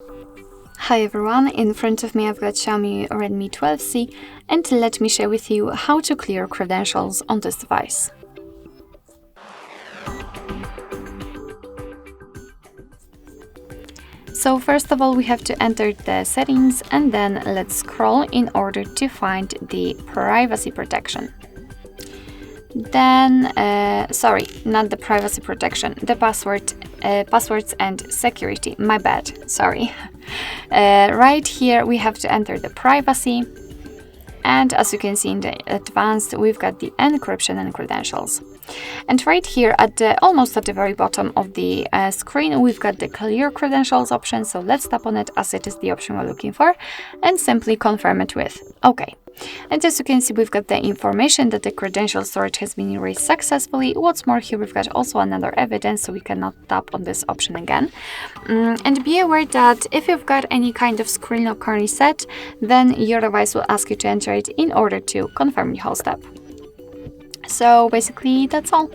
Hi everyone, in front of me I've got Xiaomi Redmi 12C, and let me share with you how to clear credentials on this device. So first of all we have to enter the settings and then let's scroll in order to find the privacy protection. Then, sorry, not the privacy protection, the passwords and security, my bad, sorry. Right here we have to enter the privacy, and as you can see in the advanced we've got the encryption and credentials. And right here almost at the very bottom of the screen we've got the clear credentials option, so let's tap on it as it is the option we're looking for and simply confirm it with OK. And as you can see we've got the information that the credential storage has been erased successfully. What's more, here we've got also another evidence, so we cannot tap on this option again. And be aware that if you've got any kind of screen lock reset, then your device will ask you to enter it in order to confirm the whole step. So basically that's all.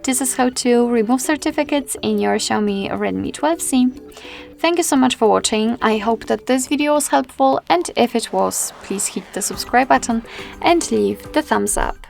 This is how to remove certificates in your Xiaomi Redmi 12C. Thank you so much for watching. I hope that this video was helpful, and if it was, please hit the subscribe button and leave the thumbs up.